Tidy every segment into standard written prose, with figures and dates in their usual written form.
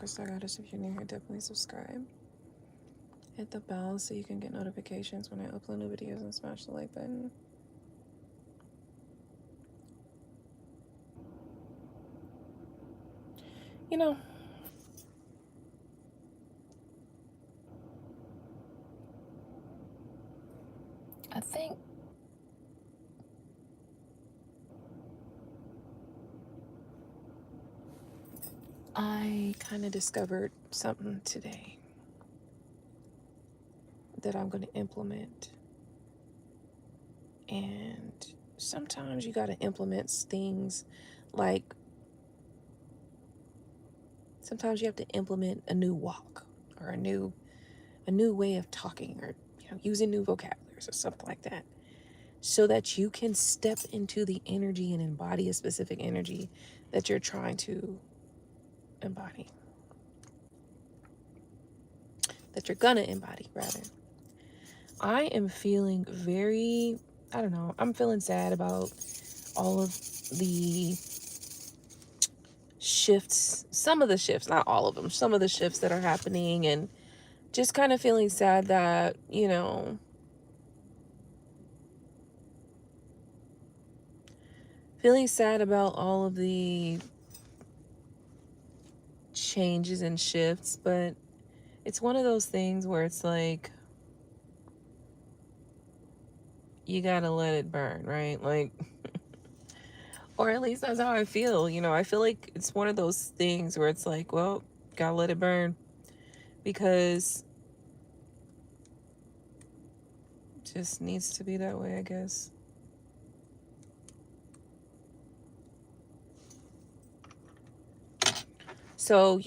AquaStarGoddess. If you're new here, definitely subscribe. Hit the bell so you can get notifications when I upload new videos, and smash the like button. You know, I think I kind of discovered something today that I'm going to implement. And sometimes you got to implement things like sometimes you have to implement a new walk or a new way of talking, or using new vocabularies or something like that, so that you can step into the energy and embody a specific energy that you're trying to embody, that you're gonna embody rather. I am feeling very, I don't know, I'm feeling sad about all of the shifts, some of the shifts, not all of them, some of the shifts that are happening, and just kind of feeling sad that, feeling sad about all of the changes and shifts. But it's one of those things where it's like, you gotta let it burn, right? Like, or at least that's how I feel. I feel like it's one of those things where it's like, well, gotta let it burn, because it just needs to be that way, I guess. So,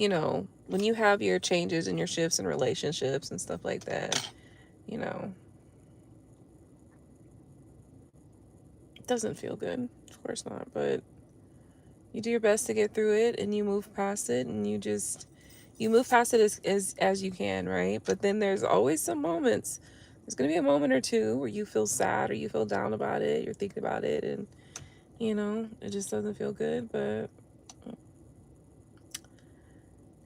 when you have your changes and your shifts in relationships and stuff like that, it doesn't feel good. Of course not. But you do your best to get through it, and you move past it, and you move past it as you can, right? But then there's always some moments. There's going to be a moment or two where you feel sad or you feel down about it. You're thinking about it, and, it just doesn't feel good. But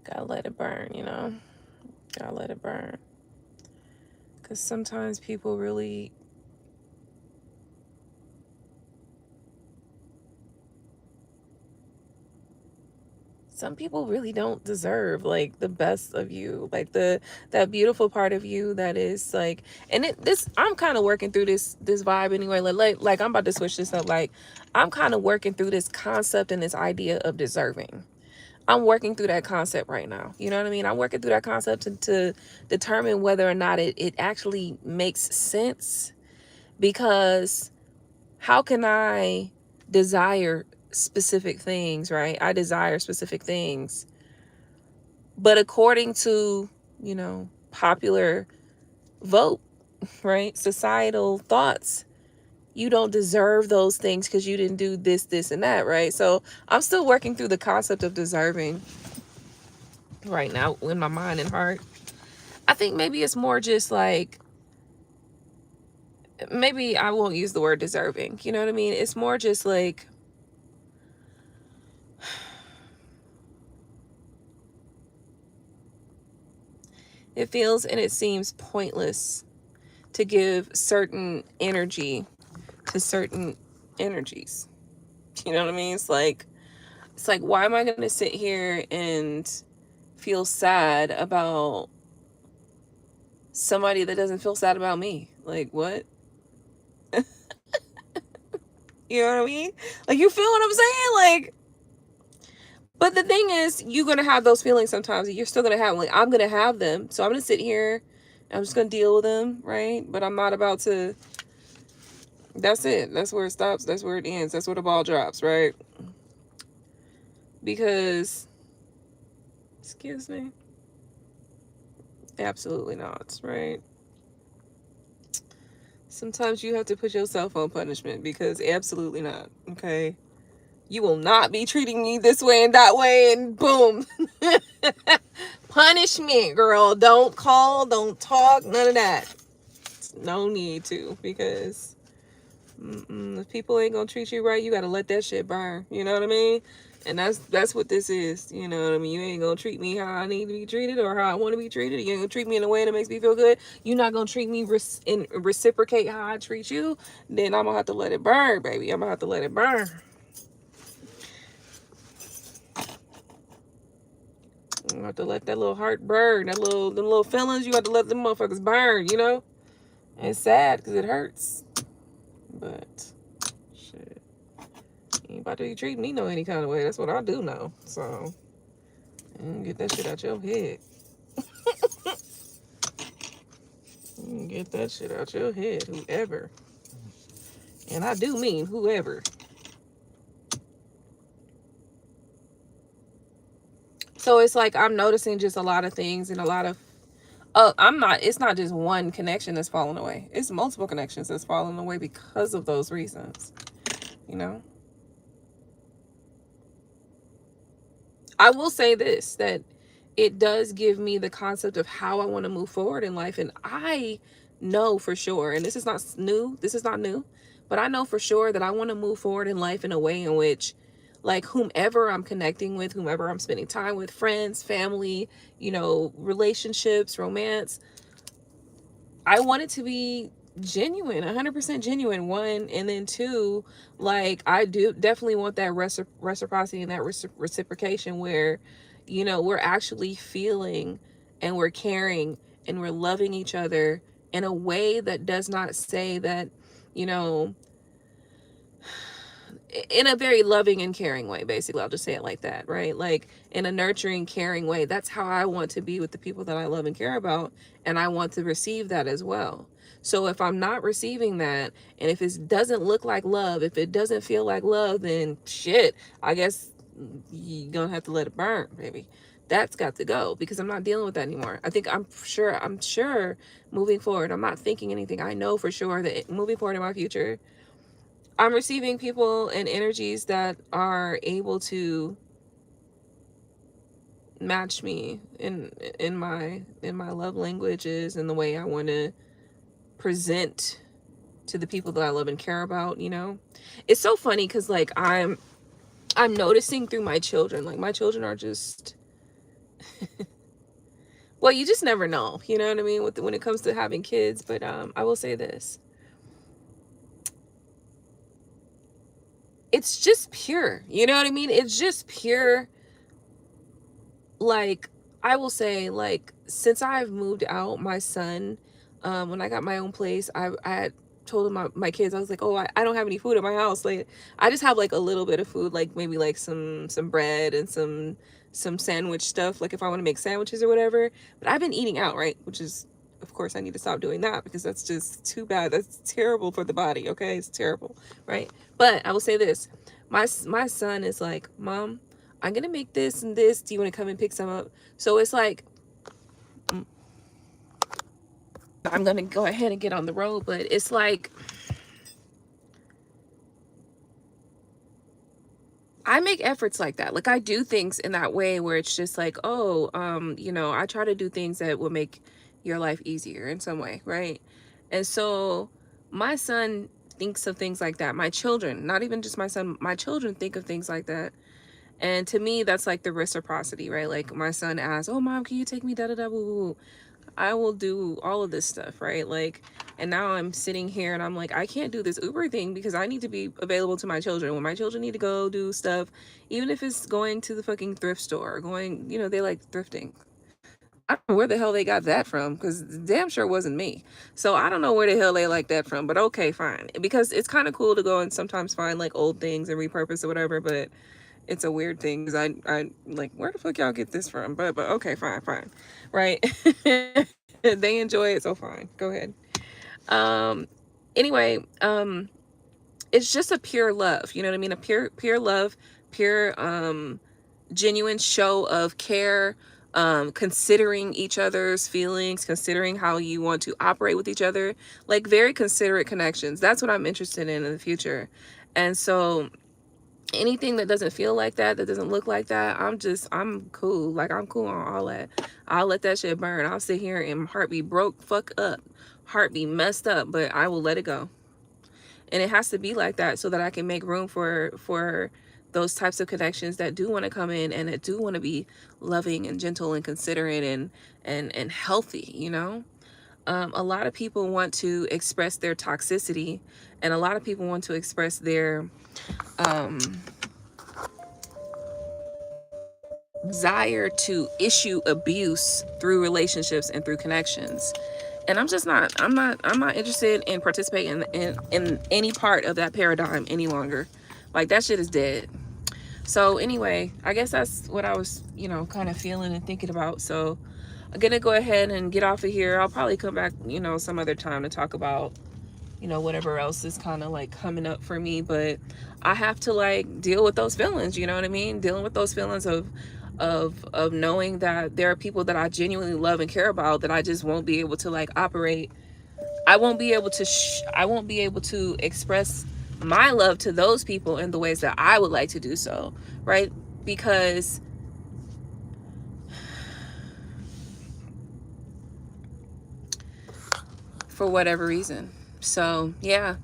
gotta let it burn, gotta let it burn. Because sometimes people really, some people really don't deserve like the best of you, like that beautiful part of you that is like, and I'm kind of working through this vibe anyway. Like I'm about to switch this up. Like, I'm kind of working through this concept and this idea of deserving. I'm working through that concept right now. You know what I mean? I'm working through that concept to determine whether or not it actually makes sense. Because how can I desire specific things, right? I desire specific things. But according to, popular vote, right? Societal thoughts, you don't deserve those things because you didn't do this, this, and that, right? So I'm still working through the concept of deserving right now in my mind and heart. I think maybe it's more just like, maybe I won't use the word deserving. You know what I mean? It's more just like, it feels and it seems pointless to give certain energy to certain energies. You know what I mean? It's like, why am I going to sit here and feel sad about somebody that doesn't feel sad about me? Like, what? You know what I mean? Like, you feel what I'm saying? Like, but the thing is, you're going to have those feelings sometimes. You're still going to have them. Like, I'm going to have them. So I'm going to sit here. I'm just going to deal with them, right? But I'm not about to. That's it. That's where it stops. That's where it ends. That's where the ball drops, right? Because, excuse me, absolutely not, right? Sometimes you have to put yourself on punishment, because absolutely not, okay? You will not be treating me this way and that way, and boom. Punishment, girl. Don't call, don't talk, none of that. No need to, because if people ain't gonna treat you right, you gotta let that shit burn. You know what I mean? And that's what this is. You know what I mean? You ain't gonna treat me how I need to be treated or how I want to be treated. You ain't gonna treat me in a way that makes me feel good. You're not gonna treat me and reciprocate how I treat you. Then I'm gonna have to let it burn, baby. I'm gonna have to let it burn. You have to let that little heart burn. Them little feelings, you have to let them motherfuckers burn, you know? And it's sad because it hurts. But shit. You ain't about to be treating me no any kind of way. That's what I do know. So get that shit out your head. Get that shit out your head, whoever. And I do mean whoever. So it's like I'm noticing just a lot of things and a lot of it's not just one connection that's falling away. It's multiple connections that's falling away because of those reasons. You know? I will say this, that it does give me the concept of how I want to move forward in life. And I know for sure, and this is not new, but I know for sure that I want to move forward in life in a way in which, like, whomever I'm connecting with, whomever I'm spending time with, friends, family, you know, relationships, romance, I want it to be genuine, 100% genuine, one. And then two, like, I do definitely want that reciprocity and that reciprocation where, you know, we're actually feeling and we're caring and we're loving each other in a way that does not say that, you know, in a very loving and caring way. Basically, I'll just say it like that, right? Like, in a nurturing, caring way. That's how I want to be with the people that I love and care about, and I want to receive that as well. So if I'm not receiving that, and if it doesn't look like love, if it doesn't feel like love, then shit, I guess you're gonna have to let it burn, baby. That's got to go, because I'm not dealing with that anymore. I'm sure moving forward, I'm not thinking anything, I know for sure that moving forward in my future, I'm receiving people and energies that are able to match me in my love languages and the way I want to present to the people that I love and care about, you know. It's so funny cuz like I'm noticing through my children, like my children are just well, you just never know, you know what I mean, when it comes to having kids, but I will say this. It's just pure, you know what I mean? It's just pure. Like, I will say, like, since I've moved out, my son, when I got my own place, I had told my kids, I was like, oh, I don't have any food at my house. Like, I just have like a little bit of food, like maybe like some bread and some sandwich stuff, like if I want to make sandwiches or whatever. But I've been eating out, right? Which is, of course, I need to stop doing that because that's just too bad. That's terrible for the body, okay? It's terrible, right? But I will say this. My son is like, Mom, I'm gonna make this and this. Do you want to come and pick some up? So it's like, I'm gonna go ahead and get on the road, but it's like, I make efforts like that. Like, I do things in that way where it's just like, oh, you know, I try to do things that will make your life easier in some way, right? And so my son thinks of things like that. My children, not even just my son, my children think of things like that. And to me, that's like the reciprocity, right? Like, my son asks, oh, Mom, can you take me da da da woo woo? I will do all of this stuff, right? Like, and now I'm sitting here and I'm like, I can't do this Uber thing because I need to be available to my children. When my children need to go do stuff, even if it's going to the fucking thrift store or going, you know, they like thrifting. I don't know where the hell they got that from, because damn sure wasn't me. So I don't know where the hell they like that from, but okay, fine. Because it's kind of cool to go and sometimes find like old things and repurpose or whatever, but it's a weird thing because I like, where the fuck y'all get this from? But okay, fine, right? They enjoy it, so fine, go ahead. Anyway, it's just a pure love, you know what I mean? A pure love, pure genuine show of care, considering each other's feelings, considering how you want to operate with each other, like very considerate connections. That's what I'm interested in the future. And so anything that doesn't feel like that doesn't look like that, I'm cool. Like, I'm cool on all that. I'll let that shit burn. I'll sit here and heart be broke fuck up, heart be messed up, but I will let it go. And it has to be like that so that I can make room for those types of connections that do want to come in and that do want to be loving and gentle and considerate and healthy, you know. A lot of people want to express their toxicity, and a lot of people want to express their desire to issue abuse through relationships and through connections. And I'm not interested in participating in any part of that paradigm any longer. Like, that shit is dead. So anyway, I guess that's what I was, you know, kind of feeling and thinking about. So I'm gonna go ahead and get off of here. I'll probably come back, you know, some other time to talk about, you know, whatever else is kind of like coming up for me. But I have to like deal with those feelings, you know what I mean? Dealing with those feelings of knowing that there are people that I genuinely love and care about that I just won't be able to like operate. I won't be able to express my love to those people in the ways that I would like to do so, right? Because for whatever reason. So yeah,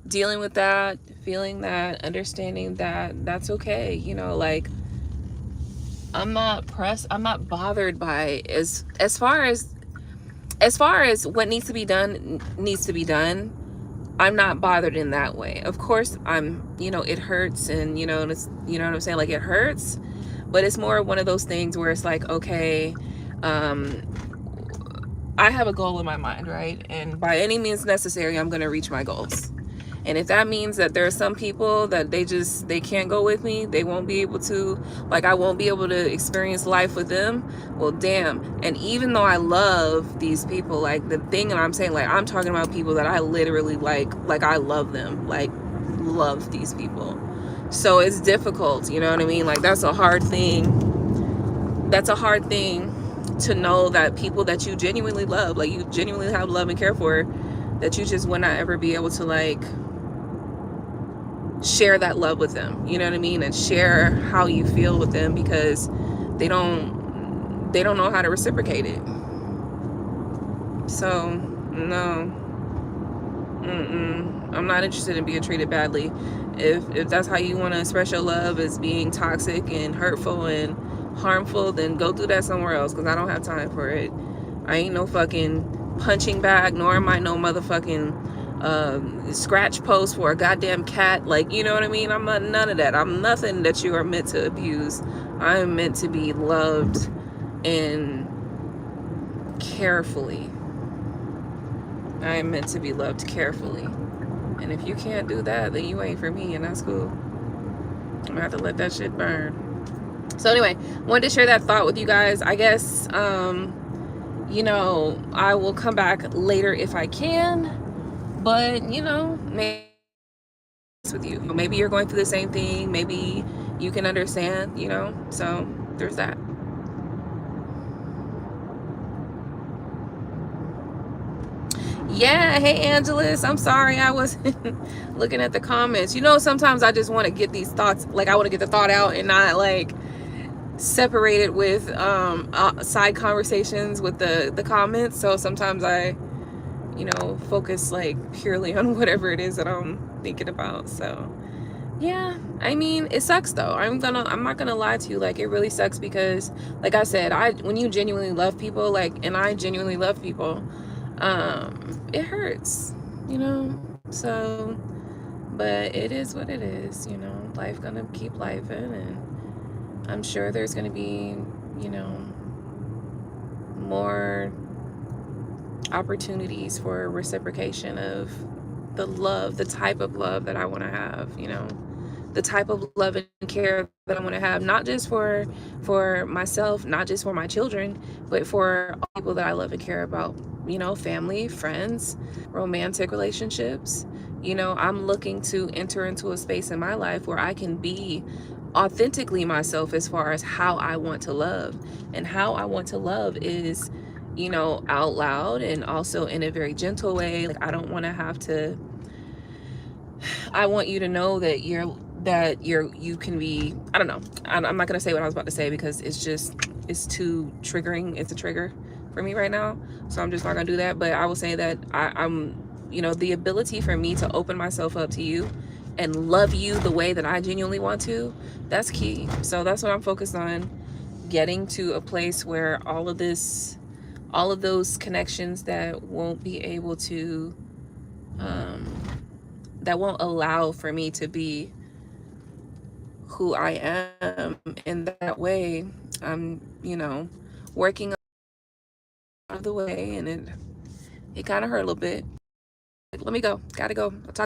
dealing with that, feeling that, understanding that that's okay, you know. Like, I'm not bothered by as far as what needs to be done. I'm not bothered in that way. Of course, you know, it hurts, and you know, it's, you know what I'm saying, like, it hurts, but it's more one of those things where it's like, okay, I have a goal in my mind, right? And by any means necessary, I'm going to reach my goals. And if that means that there are some people that they can't go with me, they won't be able to, like, I won't be able to experience life with them, well, damn. And even though I love these people, like, the thing that I'm saying, like, I'm talking about people that I literally like I love them, like, love these people. So it's difficult, you know what I mean? Like, that's a hard thing to know that people that you genuinely love, like, you genuinely have love and care for, that you just would not ever be able to, like, share that love with them, you know what I mean, and share how you feel with them, because they don't know how to reciprocate it. So no, I'm not interested in being treated badly. If that's how you want to express your love, as being toxic and hurtful and harmful, then go do that somewhere else, because I don't have time for it. I ain't no fucking punching bag, nor am I no motherfucking scratch post for a goddamn cat. Like, you know what I mean? I'm not none of that. I'm nothing that you are meant to abuse. I am meant to be loved and carefully. I am meant to be loved carefully. And if you can't do that, then you ain't for me, and that's cool. I'm gonna have to let that shit burn. So anyway, wanted to share that thought with you guys. I guess, you know, I will come back later if I can. But, you know, maybe with you. Maybe you're going through the same thing. Maybe you can understand, you know. So there's that. Yeah, hey Angelus, I'm sorry I wasn't looking at the comments. You know, sometimes I just want to get these thoughts, like, I want to get the thought out and not like separate it with side conversations with the comments. So sometimes I, you know, focus like purely on whatever it is that I'm thinking about. So yeah, I mean, it sucks though. I'm not gonna lie to you, like, it really sucks, because like I said, when you genuinely love people, like, and I genuinely love people, it hurts, you know. So, but it is what it is, you know. Life gonna keep life in, and I'm sure there's gonna be, you know, more opportunities for reciprocation of the love, the type of love that I want to have, you know, the type of love and care that I want to have, not just for myself, not just for my children, but for all people that I love and care about, you know, family, friends, romantic relationships. You know, I'm looking to enter into a space in my life where I can be authentically myself as far as how I want to love. And how I want to love is, you know, out loud and also in a very gentle way. Like, I don't want to have to, I want you to know that you can be, I don't know. I'm not going to say what I was about to say, because it's too triggering. It's a trigger for me right now. So I'm just not going to do that. But I will say that I'm you know, the ability for me to open myself up to you and love you the way that I genuinely want to, that's key. So that's what I'm focused on, getting to a place where all of this, all of those connections that won't be able to, that won't allow for me to be who I am in that way, I'm, you know, working out of the way, and it kind of hurt a little bit. Let me go. Gotta go. I'll talk